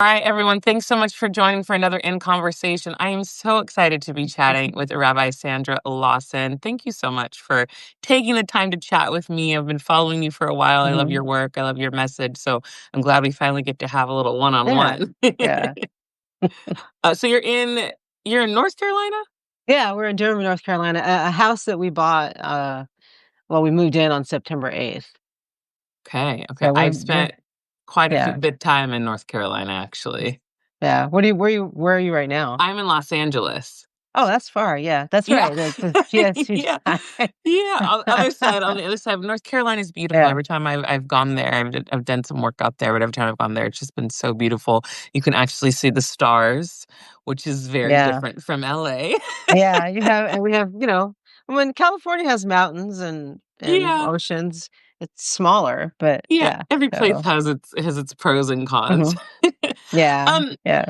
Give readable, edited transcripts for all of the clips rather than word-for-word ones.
All right, everyone. Thanks so much for joining for another In Conversation. I am so excited to be chatting with Rabbi Sandra Lawson. Thank you so much for taking the time to chat with me. I've been following you for a while. I love Mhm. your work. I love your message. So I'm glad we finally get to have a little Yeah, one-on-one. yeah. So you're in North Carolina? Yeah, we're in Durham, North Carolina, a house that we bought, we moved in on September 8th. Okay, okay. So I've we're spent quite a yeah, bit time in North Carolina, actually. yeah. Where are you right now? I'm in Los Angeles. Oh, that's far, yeah, that's Yeah. right, the GST Yeah. side. Yeah, on the other side, North Carolina is beautiful. Yeah, Every time I've gone there, I've done some work out there, but every time I've gone there, it's just been so beautiful. You can actually see the stars, which is very yeah, different from LA. yeah, you have and we have, when California has mountains and Yeah. oceans, it's smaller, but Yeah, yeah, every place so has its pros and cons. mhm. Yeah, Um, yeah.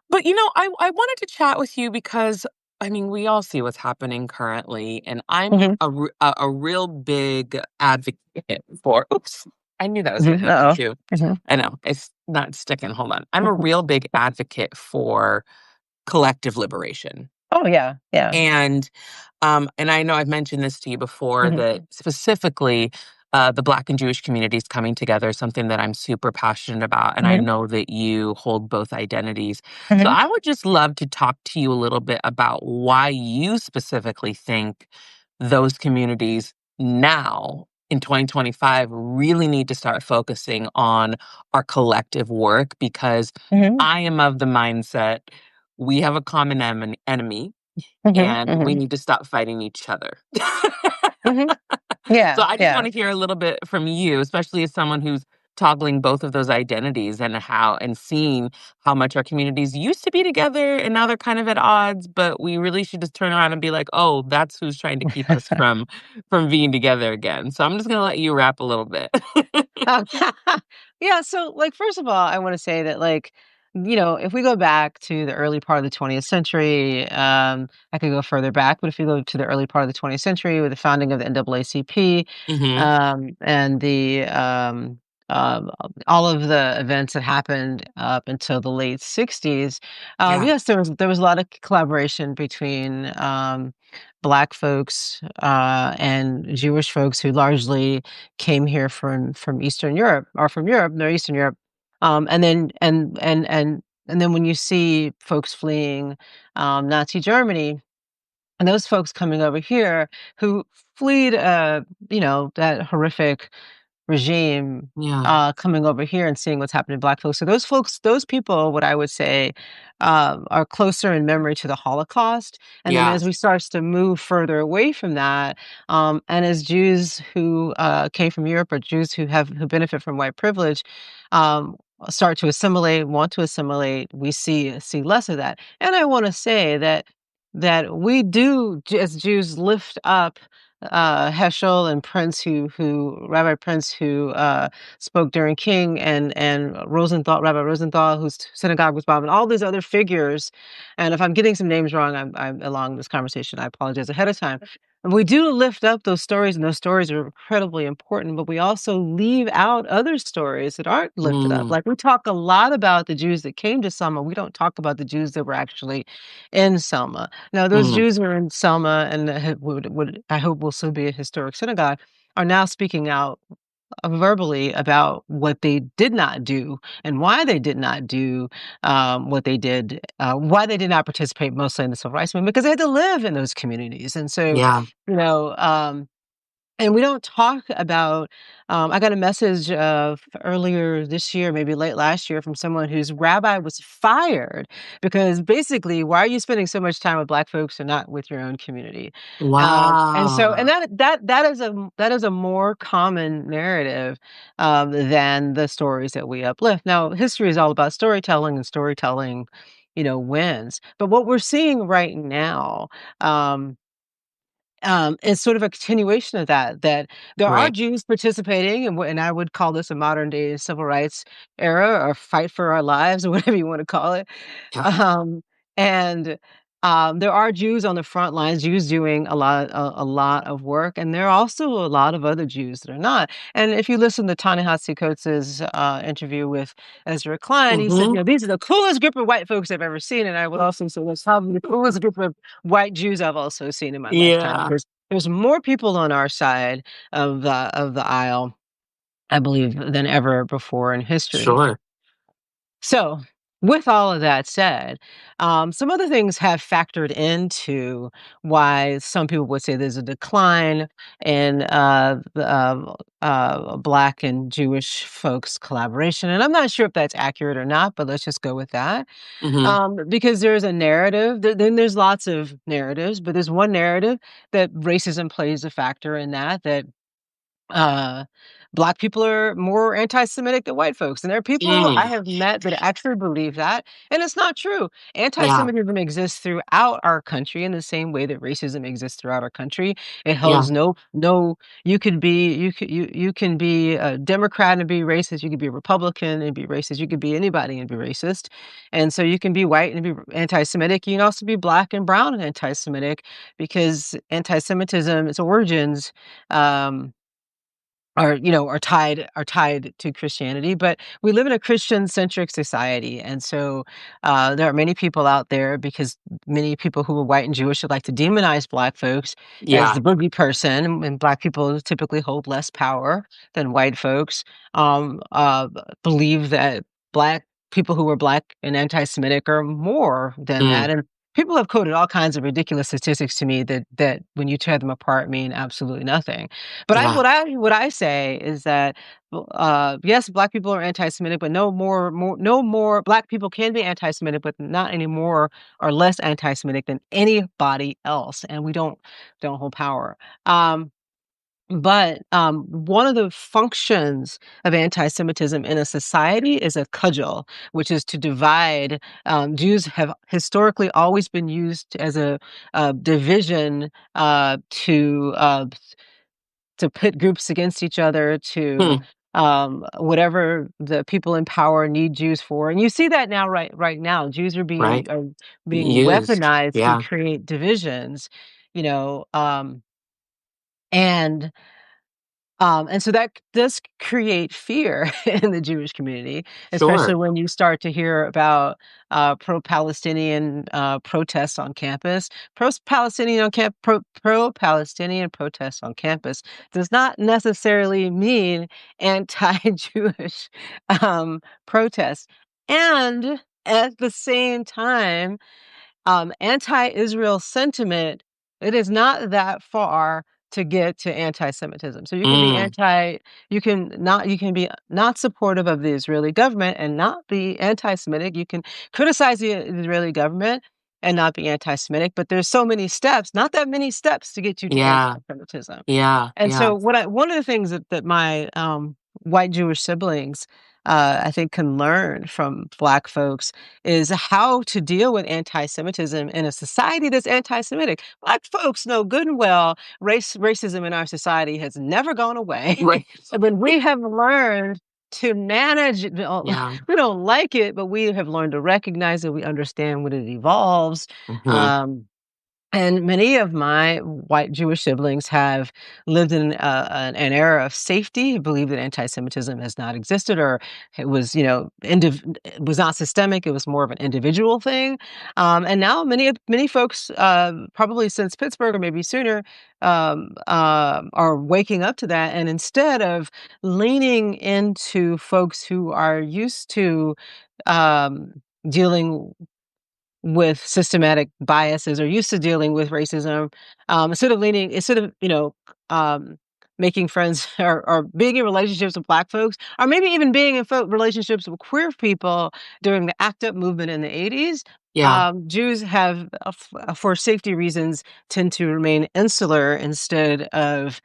but, I wanted to chat with you because, I mean, we all see what's happening currently, and I'm Mhm, a real big advocate for oops, I knew that was gonna mhm, happen uh-oh. too. Mhm. I know, it's not sticking, hold on. I'm a real big advocate for collective liberation. Oh, yeah, yeah. And I know I've mentioned this to you before Mhm, that specifically the Black and Jewish communities coming together is something that I'm super passionate about. And I mhm, know that you hold both identities. So mhm. I would just love to talk to you a little bit about why you specifically think those communities now in 2025 really need to start focusing on our collective work because Mhm, I am of the mindset we have a common enemy mhm, and we mhm, need to stop fighting each other. mhm. So Yeah, I just yeah. want to hear a little bit from you, especially as someone who's toggling both of those identities and seeing how much our communities used to be together and now they're kind of at odds, but we really should just turn around and be like, "Oh, that's who's trying to keep us from being together again." So I'm just going to let you wrap a little bit. Um, yeah, so, first of all, I wanna say that, if we go back to the early part of the 20th century, I could go further back, but if you go to the early part of the 20th century with the founding of the NAACP, Mhm. and um, all of the events that happened up until the late '60s, Yeah. yes, there was a lot of collaboration between, Black folks, and Jewish folks who largely came here from Eastern Europe or from Europe, no, Eastern Europe. And then when you see folks fleeing Nazi Germany, and those folks coming over here who fled, that horrific regime, Yeah. coming over here and seeing what's happening to Black folks. So those folks, those people, what I would say, are closer in memory to the Holocaust. And then Yeah. as we starts to move further away from that, and as Jews who came from Europe or Jews who benefit from white privilege, start to assimilate, want to assimilate, we see less of that. And I want to say that we do, as Jews, lift up Heschel and Prince, who Rabbi Prince, who spoke during King, and Rosenthal, Rabbi Rosenthal, whose synagogue was bombed, and all these other figures. And if I'm getting some names wrong, I'm along this conversation. I apologize ahead of time. And we do lift up those stories, and those stories are incredibly important. But we also leave out other stories that aren't lifted up. Mm. Like we talk a lot about the Jews that came to Selma. We don't talk about the Jews that were actually in Selma. Now, those Mm. Jews who are in Selma and would I hope will soon be a historic synagogue are now speaking out verbally about what they did not do and why they did not do what they did, why they did not participate mostly in the civil rights movement because they had to live in those communities. And so, Yeah. you know, um, and we don't talk about I got a message of earlier this year, maybe late last year, from someone whose rabbi was fired because basically, why are you spending so much time with Black folks and not with your own community? And Wow. that is a more common narrative than the stories that we uplift. Now, history is all about storytelling, and storytelling, wins. But what we're seeing right now, um, it's sort of a continuation of that there are Right. Jews participating and I would call this a modern day civil rights era or fight for our lives or whatever you want to call it. Yeah. Um, and There are Jews on the front lines, Jews doing a lot of work, and there are also a lot of other Jews that are not. And if you listen to Ta-Nehisi Coates's interview with Ezra Klein, he said, Hmm. these are the coolest group of white folks I've ever seen. And I would also say that's probably the coolest group of white Jews I've also seen in my lifetime, Yeah. because there's more people on our side of the aisle, I believe, than ever before in history. Sure. So, with all of that said, some other things have factored into why some people would say there's a decline in Black and Jewish folks' collaboration. And I'm not sure if that's accurate or not, but let's just go with that. Hmm. Because there's a narrative, then there's lots of narratives, but there's one narrative that racism plays a factor in that uh, Black people are more anti-Semitic than white folks, and there are people I Mm. have met that actually believe that, and it's not true. Yeah. Anti-Semitism exists throughout our country in the same way that racism exists throughout our country. It Yeah. holds no. You can be a Democrat and be racist. You could be a Republican and be racist. You could be anybody and be racist, and so you can be white and be anti-Semitic. You can also be Black and brown and anti-Semitic, because anti-Semitism, its origins. Um, are tied to Christianity, but we live in a Christian-centric society, and so, there are many people out there, because many people who are white and Jewish would like to demonize Black folks as Yeah. the boogie person, and Black people typically hold less power than white folks, believe that Black people who are Black and anti-Semitic are more than Mm. that, and people have quoted all kinds of ridiculous statistics to me that when you tear them apart mean absolutely nothing. But I Yeah. what I say is that, yes, Black people are anti-Semitic, but no more Black people can be anti-Semitic, but not any more or less anti-Semitic than anybody else, and we don't hold power. One of the functions of anti-Semitism in a society is a cudgel, which is to divide. Jews have historically always been used as a division, to pit groups against each other, to Hmm. whatever the people in power need Jews for. And you see that now, right now, Jews Right. are being Used. weaponized to Yeah. create divisions, you know, and and so that does create fear in the Jewish community, especially Sure. when you start to hear about pro-Palestinian protests on campus. Pro-Palestinian protests on campus does not necessarily mean anti-Jewish protests. And at the same time, anti-Israel sentiment, it is not that far to get to anti-Semitism. So Mm. you can be not supportive of the Israeli government and not be anti-Semitic. You can criticize the Israeli government and not be anti-Semitic, but there's so many steps, not that many steps to get you to Yeah. anti-Semitism. Yeah. And Yeah. so one of the things that my white Jewish siblings, I think, can learn from Black folks is how to deal with anti-Semitism in a society that's anti-Semitic. Black folks know good and well racism in our society has never gone away. Right. But we have learned to manage it. Yeah. We don't like it, but we have learned to recognize it. We understand when it evolves. Hmm. Um, and many of my white Jewish siblings have lived in an era of safety, believe that anti-Semitism has not existed, or it was, it was not systemic. It was more of an individual thing. And now many folks, probably since Pittsburgh or maybe sooner, are waking up to that. And instead of leaning into folks who are used to um, dealing with systematic biases, or used to dealing with racism, instead of, making friends or being in relationships with Black folks, or maybe even being in relationships with queer people during the ACT UP movement in the 80s, Yeah. Jews have, for safety reasons, tend to remain insular instead of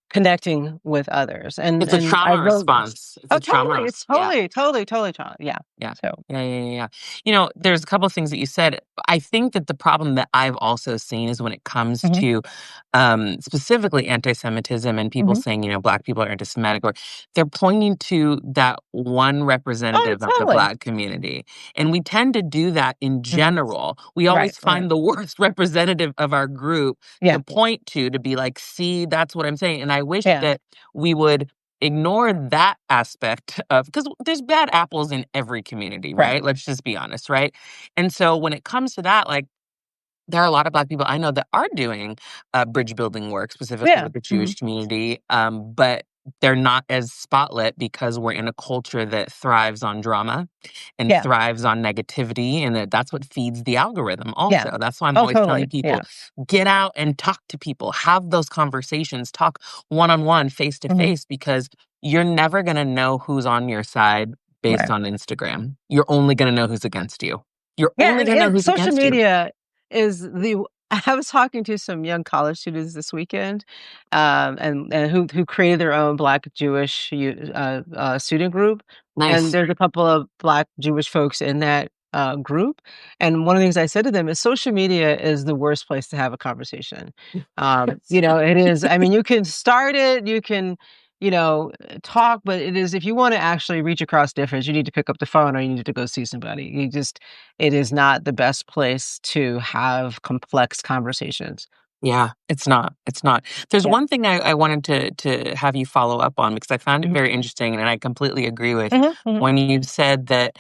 connecting with others, It's a and I trauma wrote. response. It's Oh, a trauma totally, res it's yeah. totally child, yeah. Yeah. So Yeah, yeah, yeah, yeah. You know, there's a couple things that you said. I think that the problem that I've also seen is when it comes mhm, to specifically anti-Semitism and people mhm. saying, you know, Black people are anti-Semitic, or they're pointing to that one Oh, representative of the totally. Black community. And we tend to do that in Mhm. general. We Right, always right. find the worst representative of our group to Yeah, point to be like, see, that's what I'm saying. And I wish yeah, that we would ignore that aspect of, because there's bad apples in every community, right. right? Let's just be honest, right? And so when it comes to that, like, there are a lot of Black people I know that are doing bridge building work, specifically Yeah, with the mhm. Jewish community, but they're not as spotlit because we're in a culture that thrives on drama and Yeah, thrives on negativity, and that's what feeds the algorithm. yeah. Also, that's why I'm Oh, always telling totally, yeah. people, get out and talk to people, have those conversations, talk one on one, face to Mhm. face, because you're never going to know who's on your side based Right. on Instagram. You're only going to know who's against you. You're Yeah, only going to know and who's social against you. media is the I was talking to some young college students this weekend, and who created their own Black Jewish student group, and Nice. there's a couple of Black Jewish folks in that group. And one of the things I said to them is, social media is the worst place to have a conversation. It is. I mean, you can start it, you can, talk, but it is, if you want to actually reach across difference, you need to pick up the phone or you need to go see somebody. It is not the best place to have complex conversations. Yeah, it's not. It's not. There's Yeah. one thing I wanted to have you follow up on, because I found it Mhm. very interesting, and I completely agree with Mhm, mhm. when you said that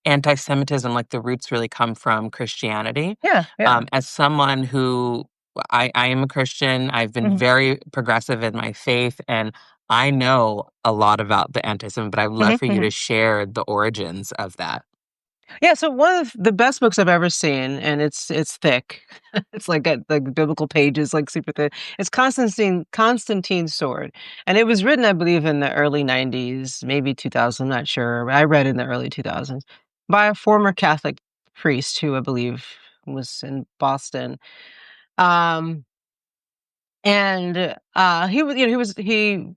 anti-Semitism, like the roots really come from Christianity. Yeah, yeah. As someone who I am a Christian, I've been Mhm, very progressive in my faith, and I know a lot about the anti-Semitism, but I'd love mhm, for you mhm. to share the origins of that. Yeah, so one of the best books I've ever seen, and it's thick. It's like got like biblical pages, like super thick. It's Constantine's Sword, and it was written, I believe, in the early '90s, maybe 2000. I'm not sure. I read it in the early 2000s by a former Catholic priest who I believe was in Boston. Um, And, he was he was he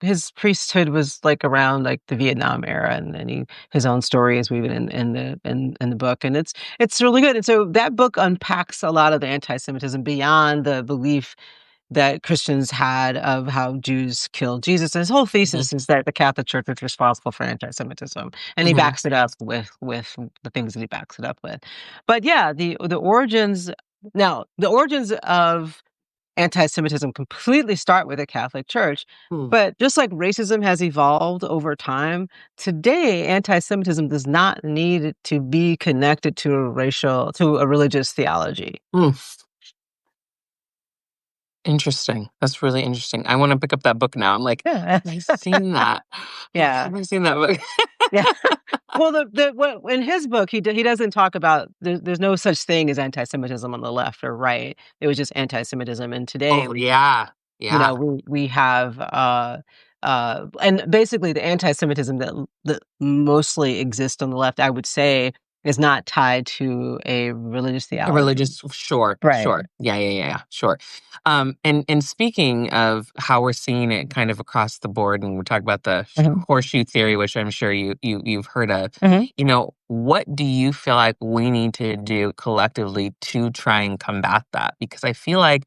his priesthood was, like, around, like, the Vietnam era, and then his own story is weaving in the book, and it's really good, and so that book unpacks a lot of the anti-Semitism beyond the belief that Christians had of how Jews killed Jesus. And his whole Mhm, thesis is that the Catholic Church is responsible for anti-Semitism, and he mhm, backs it up with the things that he backs it up with. But, yeah, the origins of anti-Semitism completely start with the Catholic Church. mm, But just like racism has evolved over time, today anti-Semitism does not need to be connected to a religious theology. mm. Interesting. That's really interesting. I wanna pick up that book now. I'm like, Yeah. "Have I seen that? Yeah. Have I seen that book?" Yeah. Well, in his book, he doesn't talk about there's no such thing as anti-Semitism on the left or right. It was just anti-Semitism. And today Oh, yeah. Yeah. we have, and basically the anti-Semitism that mostly exists on the left, I would say, is not tied to a religious A theology. religious, sure, Right. sure. Yeah, yeah, yeah, yeah, sure. And speaking of how we're seeing it kind of across the board, and we're talking about the Mhm, horseshoe theory, which I'm sure you've heard of. mhm. You know, what do you feel like we need to do collectively to try and combat that? Because I feel like,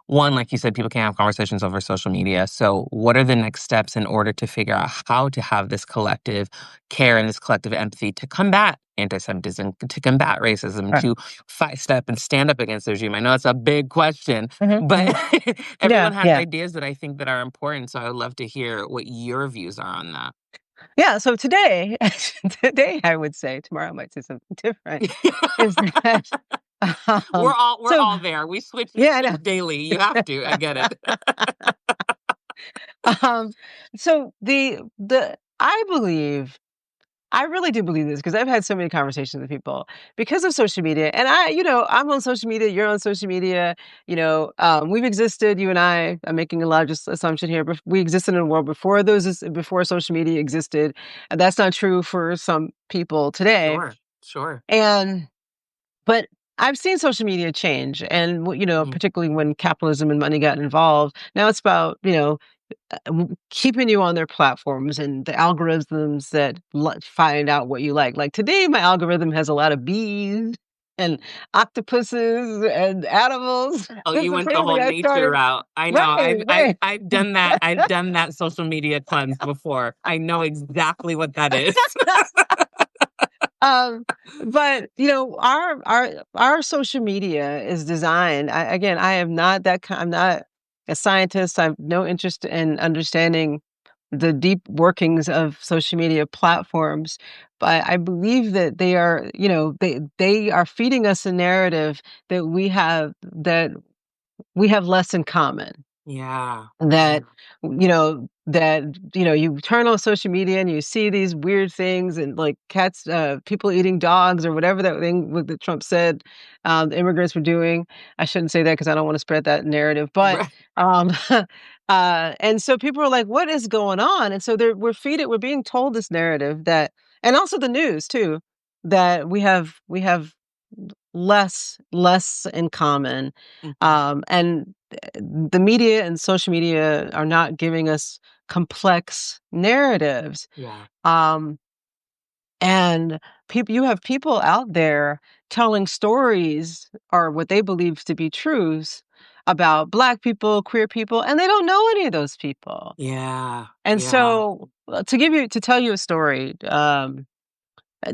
one, like you said, people can't have conversations over social media. So, what are the next steps in order to figure out how to have this collective care and this collective empathy to combat anti-Semitism, to combat racism, Right. to fight step and stand up against the regime? I know it's a big question, Mhm, but mhm. everyone Yeah, has yeah. ideas that I think that are important. So I would love to hear what your views are on that. Yeah, so today today, I would say, tomorrow I might say something different, is that, we're um all we're so all there. We yeah, I switch know. daily. You have to. I get it. Um, so I really do believe this because I've had so many conversations with people because of social media. And I'm on social media, you're on social media, we've existed, you and I'm making a large assumption here, but we existed in a world before social media existed. And that's not true for some people today. Sure, sure. And but I've seen social media change, and Mhm, particularly when capitalism and money got involved. Now it's about keeping you on their platforms and the algorithms that find out what you like. Like today, my algorithm has a lot of bees and octopuses and animals. Oh, you Because went the whole apparently I nature started route. I know. right, right. I've done that. I've done that social media cleanse before. I know exactly what that is. Um, but our social media is designed. Again, I am not I'm not a scientist. I have no interest in understanding the deep workings of social media platforms, but I believe that they are, they are feeding us a narrative that we have less in common. Yeah. Yeah. That, you turn on social media and you see these weird things and like cats, people eating dogs or whatever that thing that Trump said, the immigrants were doing. I shouldn't say that because I don't want to spread that narrative, but, Right. um, and so people are like, what is going on? And so we're being told this narrative that, and also the news too, that we have less in common, Mhm. and the media and social media are not giving us complex narratives. Yeah. Um, and you have people out there telling stories or what they believe to be truths about Black people, queer people, and they don't know any of those people. Yeah. And Yeah. so, to tell you a story,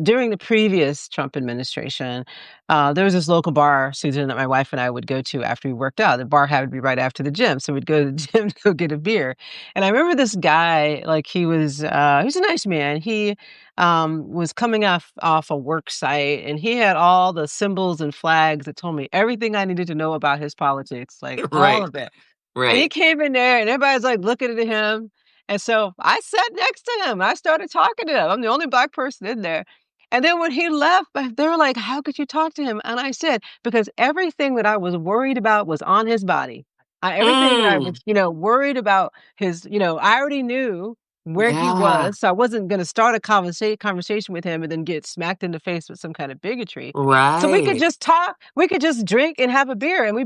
during the previous Trump administration, there was this local bar, Susan, that my wife and I would go to after we worked out. The bar had to be right after the gym, so we'd go to the gym to go get a beer. And I remember this guy, like he was a nice man. He was coming off a work site, and he had all the symbols and flags that told me everything I needed to know about his politics, like all Right. of it. And he Right. came in there and everybody's like looking at him. And so I sat next to him. I started talking to him. I'm the only Black person in there. And then when he left, they were like, "How could you talk to him?" And I said, "Because everything that I was worried about was on his body. Everything that I Mm. was, worried about I already knew where he Yeah. was. So I wasn't going to start a conversation with him and then get smacked in the face with some kind of bigotry. So we could Right. just talk, we could just drink and have a beer." And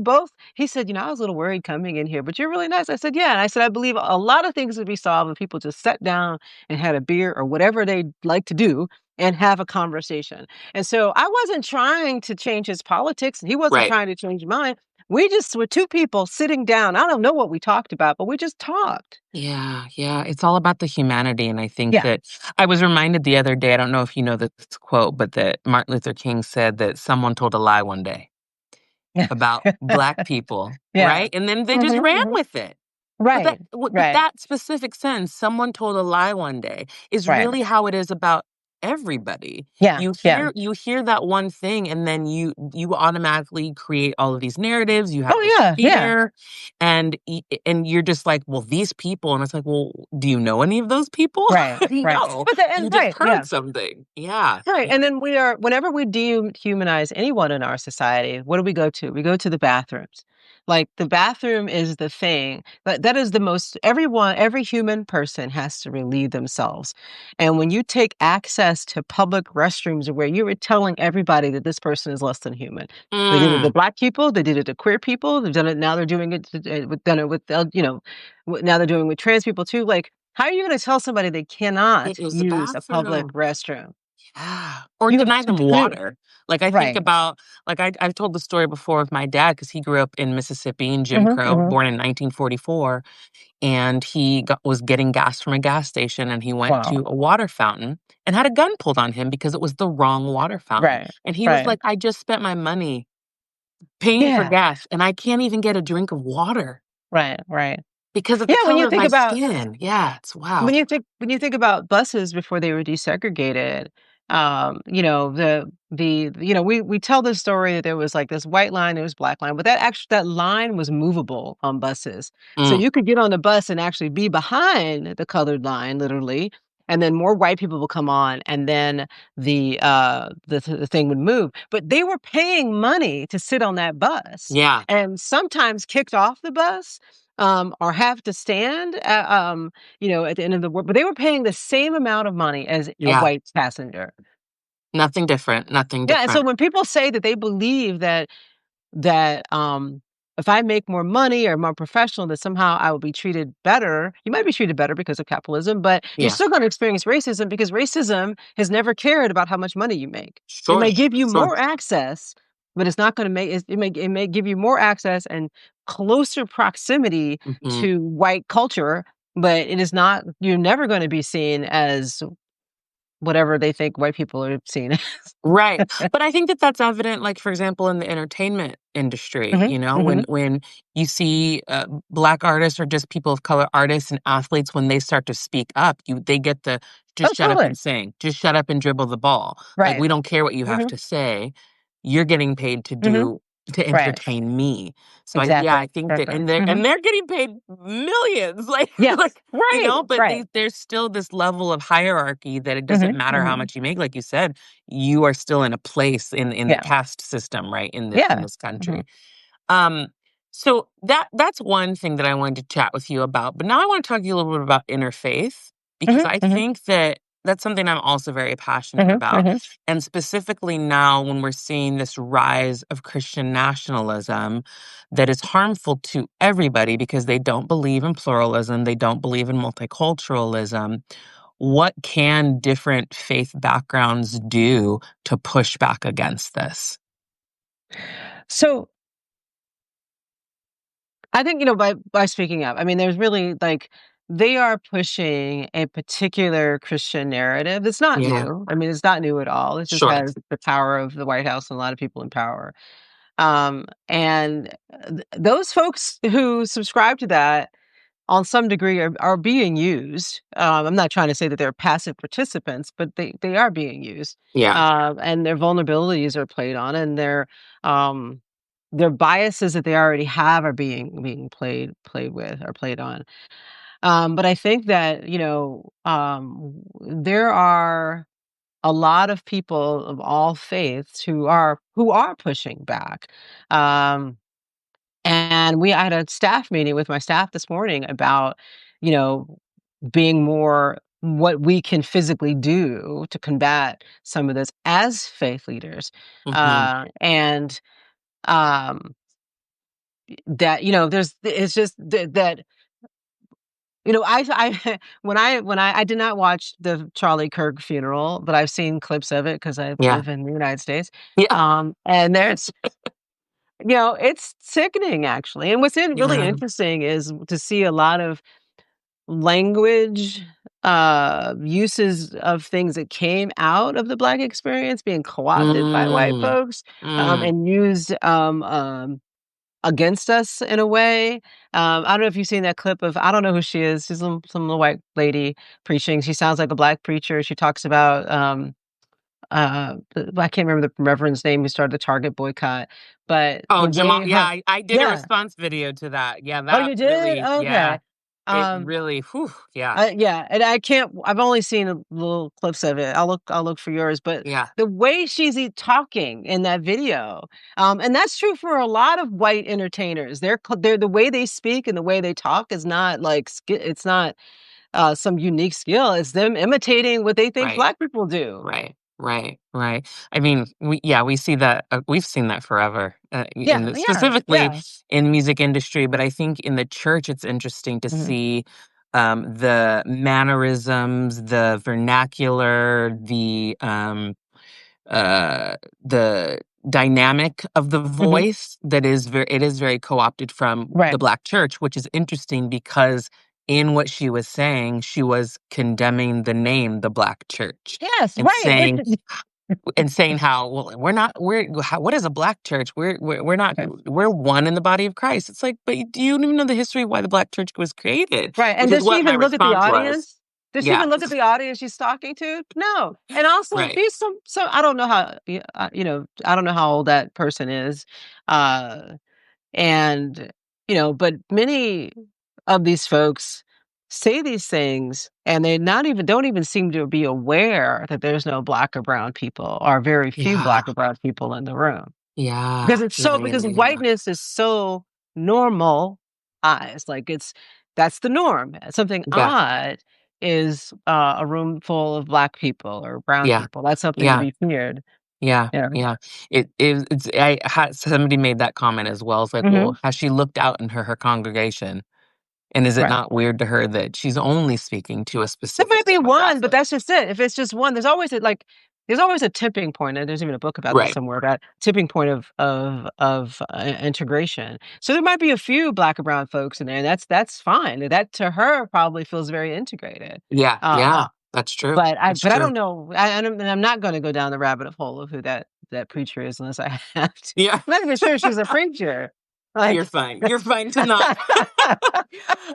he said, "I was a little worried coming in here, but you're really nice." I said, "Yeah." And I said, "I believe a lot of things would be solved if people just sat down and had a beer or whatever they like to do and have a conversation." And so I wasn't trying to change his politics, and he wasn't Right. trying to change mine. We just were two people sitting down. I don't know what we talked about, but we just talked. Yeah, yeah, it's all about the humanity, and I think Yeah. that I was reminded the other day, I don't know if you know this quote, but that Martin Luther King said that someone told a lie one day Yeah. about Black people, Yeah. right? And then they just Mhm, ran mhm. with it. Right. But Right. that specific sentence, "Someone told a lie one day," is Right. really how it is about everybody. Yeah. Yeah. You hear that one thing, and then you automatically create all of these narratives, you have Oh, this yeah. Yeah. fear, and you're just like, "Well, these people," and it's like, "Well, do you know any of those people?" Right. Right. No, But the you and just right. heard Yeah. something. Yeah, Right, yeah. and then whenever we dehumanize anyone in our society, what do we go to? We go to the bathrooms. Like, the bathroom is the thing, that is the most every human person has to relieve themselves, and when you take access to public restrooms where you were telling everybody that this person is less than human. They did it to Mm, Black people, they did it to queer people, they've done it now they're doing it done it with, now they're doing it with trans people too, like, how are you gonna tell somebody they it cannot was the use a public bathroom. restroom? Yeah, or You have deny to them prove water. Like, I think right. about I've told the story before with my dad because he grew up in Mississippi in Jim Mhm, Crow, mhm. born in 1944, and was getting gas from a gas station, and he went to Wow. a water fountain and had a gun pulled on him because it was the wrong water fountain, Right, and he was right. like, "I just spent my money paying for Yeah, gas, and I can't even get a drink of water right, right. because of the Yeah, color of my skin." Yeah, it's wow. when you think about buses before they were desegregated, we tell the story that there was like this white line, there was black line, but that line was movable on buses. So Mm, you could get on the bus and actually be behind the colored line, literally, and then more white people would come on, and then the thing would move. But they were paying money to sit on that bus, yeah, and sometimes kicked off the bus, or have to stand. At the end of the work, but they were paying the same amount of money as a yeah, white passenger. nothing different, nothing Yeah, and so different. when people say that they believe that if I make more money or more professional, that somehow I will be treated better. You might be treated better because of capitalism, but you're Yeah. still going to experience racism because racism has never cared about how much money you make. It Sure. may give you Sure. more access, but it's not going to make it may give you more access and closer proximity Mhm. to white culture, but it is not you're never going to be seen as whatever they think white people are seen as. Right. But I think that that's evident, like, for example, in the entertainment industry, Mhm, mhm. when you see Black artists or just people of color artists and athletes, when they start to speak up, they get the Oh, just shut up totally. and sing, just shut up and dribble the ball. Like, Right. we don't care what you have Mhm, to say. You're getting paid mhm. to Right. entertain me. So yeah, Exactly, I think that, exactly. and Mhm. they're getting paid millions, like Yes. Right, but right. there's still this level of hierarchy that it doesn't Mhm, matter how mhm. much you make, like you said, you are still in a place in the Yeah, caste system, right, in yeah. this country. Mhm, Um, so that's one thing that I wanted to chat with you about. But now I want to talk to you a little bit about interfaith, because mhm, I mhm, think that that's something I'm also very passionate mhm, about. mhm. And specifically now, when we're seeing this rise of Christian nationalism that is harmful to everybody because they don't believe in pluralism, they don't believe in multiculturalism. What can different faith backgrounds do to push back against this? So, I think, by speaking up, I mean, there's really, like they are pushing a particular Christian narrative. It's not Yeah, new. I mean, it's not new at all. It just sure. has the power of the White House and a lot of people in power. And, those folks who subscribe to that on some degree are being used. I'm not trying to say that they're passive participants, but they are being used, Yeah. and their vulnerabilities are played on, and their biases that they already have are being played with or played on. But I think that there are a lot of people of all faiths who are pushing back. Um, and I had a staff meeting with my staff this morning about, you know, being more what we can physically do to combat some of this as faith leaders. Mhm. And um that, there's it's just that, I when I did not watch the Charlie Kirk funeral, but I've seen clips of it because I Yeah. live in the United States. Yeah. And there's it's sickening actually. And really Yeah. interesting is to see a lot of language, uses of things that came out of the Black experience being co-opted by white Mm. folks, Mm. and used, against us in a way. I don't know if you've seen that clip of I don't know who she is. She's some little white lady preaching. She sounds like a Black preacher. She talks about, I can't remember the reverend's name who started the Target boycott, but Oh, the Jamal, way yeah, her I did a Yeah. response video to that. Yeah, Oh, that you did? really, yeah, Okay. it Um really, whew, yeah, Yeah, and I've only seen little clips of it. I'll look for yours, but yeah, the way she's talking in that video, and that's true for a lot of white entertainers. They're the way they speak and the way they talk is not like it's not some unique skill. It's them imitating what they think right. Black people do. Right, right, right. I mean, we see that, we've seen that forever, Yeah, yeah, specifically yeah. in music industry, but I think in the church, it's interesting to Mhm, see, the mannerisms, the vernacular, uh, the dynamic of the mhm. voice it is very co-opted from the Right. Black church, which is interesting because in what she was saying, she was condemning the name the Black church Yes, and right. saying how, well, what is a Black church? We're not, we're one in the body of Christ. It's like, but do you even know the history of why the Black church was created? Right, and Which is does she what my even look at the response was. audience? Does she Yeah. even look at the audience she's talking to? No, and also Right. she's some I don't know how I don't know how old that person is, uh, and, but many of these folks say these things, and they not even don't even seem to be aware that there's no Black or brown people, or very few Yeah. Black or brown people in the room. Yeah. Because it's Yeah. so Yeah. because Yeah. Yeah. whiteness is so normal eyes, like, that's the norm. Something Yeah. odd is, a room full of Black people or brown Yeah. people. That's something to Yeah. be feared. Yeah, Yeah. yeah. It's I had somebody made that comment as well. It's like, Mhm. well, has she looked out into her congregation? And is it Right. not weird to her that she's only speaking to a There specific might be one, but demographic? that's just it. If it's just one, there's always a tipping point, and there's even a book about this Right. somewhere, about tipping point of integration. So there might be a few black or brown folks in there, and that's fine. That to her probably feels very integrated. Yeah, Uh, yeah. That's true. but That's I true. don't know. And I'm not gonna go down the rabbit hole of who that preacher is unless I have to. Yeah. I'm not even sure she's a preacher. You're Like fine. You're fine to not.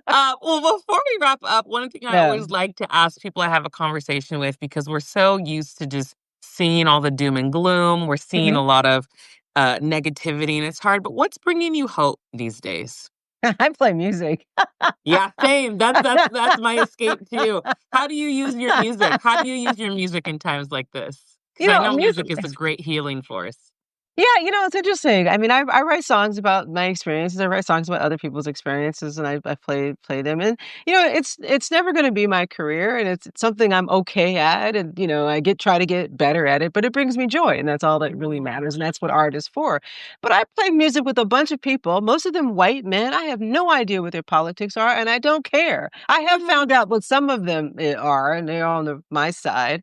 Well, before we wrap up, one thing I Yeah. always like to ask people I have a conversation with, because we're so used to just seeing all the doom and gloom, we're seeing Mhm. a lot of negativity, and it's hard. But what's bringing you hope these days? I play music. Yeah, same. That's my escape too. How do you use your music? How do you use your music in times like this? Because I know Music. music is a great healing force. Yeah, it's interesting. I mean, I write songs about my experiences. I write songs about other people's experiences, and I play them. And it's never going to be my career, and it's something I'm okay at, and I try to get better at it. But it brings me joy, and that's all that really matters, and that's what art is for. But I play music with a bunch of people, most of them white men. I have no idea what their politics are, and I don't care. I have found out what some of them are, and they're on my side.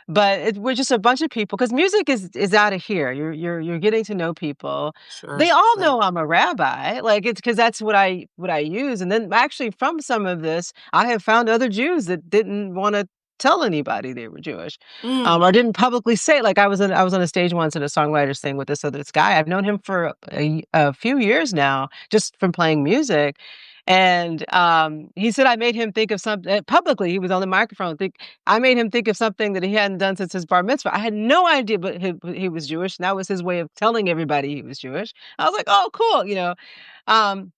But we're just a bunch of people, because music is out of here. You're getting to know people. They Sure, all sure. know I'm a rabbi. Like, it's because that's what I use. And then actually from some of this, I have found other Jews that didn't want to tell anybody they were Jewish, Mm, or didn't publicly say. Like, I was on a stage once at a songwriters thing with this guy. I've known him for a few years now, just from playing music. And he said I made him think of something publicly. He was on the microphone. I made him think of something that he hadn't done since his bar mitzvah. I had no idea, but he was Jewish, and that was his way of telling everybody he was Jewish. I was like, "Oh, cool." Um,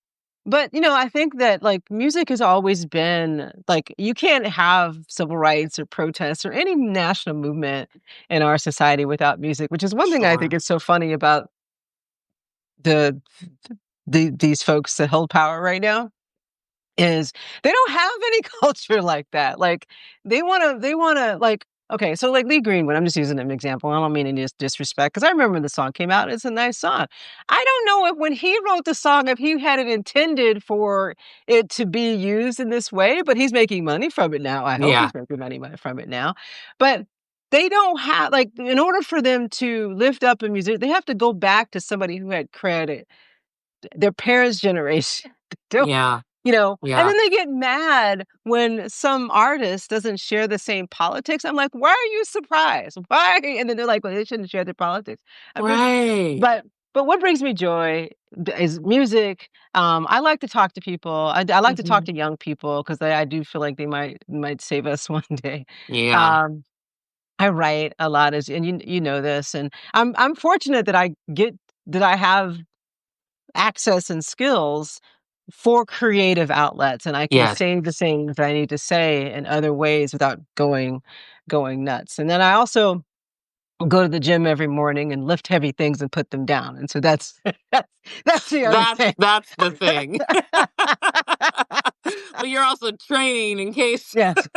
but I think that, like, music has always been like, you can't have civil rights or protests or any national movement in our society without music, which is one thing I think sure. is so funny about the these folks that hold power right now. Is they don't have any culture like that. Like, they wanna, like, okay, so, like, Lee Greenwood, I'm just using an example. I don't mean any disrespect, because I remember when the song came out. It's a nice song. I don't know if when he wrote the song, if he had it intended for it to be used in this way, but he's making money from it now. I hope Yeah, he's making money from it now. But they don't have, like, in order for them to lift up a music, they have to go back to somebody who had credit, their parents' generation. Don't yeah, and yeah. then they get mad when some artist doesn't share the same politics. I'm like, "Why are you surprised? Why?" And then they're like, "Well, they shouldn't share their politics." I'm just Right. but what brings me joy is music. I like to talk to people. I like to talk Mhm. to young people, because I do feel like they might save us one day. Yeah. Um, I write a lot, as and you know this, and I'm fortunate that I have access and skills for creative outlets, and I can Yes. say the things I need to say in other ways without going nuts. And then I also go to the gym every morning and lift heavy things and put them down. And so that's that's the other thing. That's the thing. But you're also training in case Yes.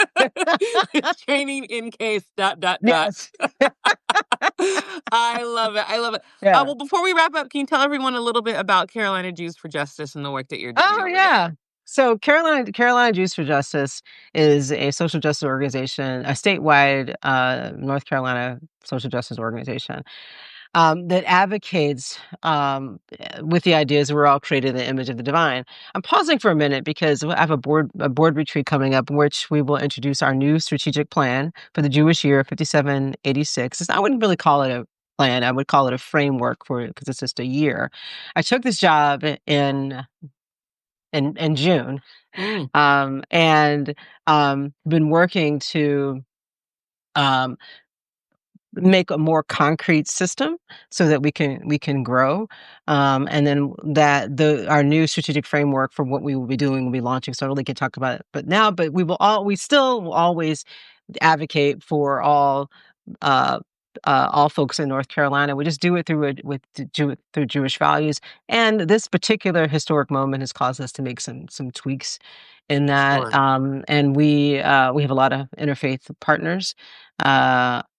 training in case dot dot dot. Yes. I love it. I love it. Yeah. Well, before we wrap up, can you tell everyone a little bit about Carolina Jews for Justice and the work that you're doing Oh, over there? yeah. So Carolina Jews for Justice is a social justice organization, a statewide North Carolina social justice organization, that advocates, with the ideas we're all created in the image of the divine. I'm pausing for a minute because I have a board retreat coming up, in which we will introduce our new strategic plan for the Jewish year 5786. I wouldn't really call it a plan. I would call it a framework for it, because it's just a year. I took this job in June, Mm, and been working to um, make a more concrete system so that we can grow, and then that the our new strategic framework for what we will be doing will be launching. So I really can talk about it, but we still will always advocate for uh, all folks in North Carolina. We just do it through Jewish values, and this particular historic moment has caused us to make some tweaks in that. sure. And we have a lot of interfaith partners,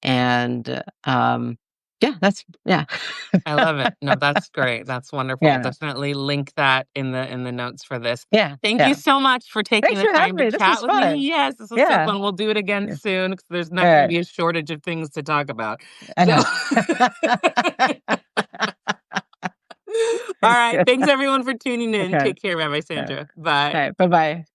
and Yeah, yeah. I love it. No, that's great. That's wonderful. I'll Yeah. definitely link that in the notes for this. Yeah, Thank you yeah. so much for taking Thanks the for having time to me. This was chat with me. fun. Yes, this was so Yeah. fun. We'll do it again Yeah. soon because there's not going to Alright. be a shortage of things to talk about. I So, know. all right. Thanks everyone for tuning in. Okay. Take care, Rabbi Yeah. Sandra. Bye. Alright, bye-bye.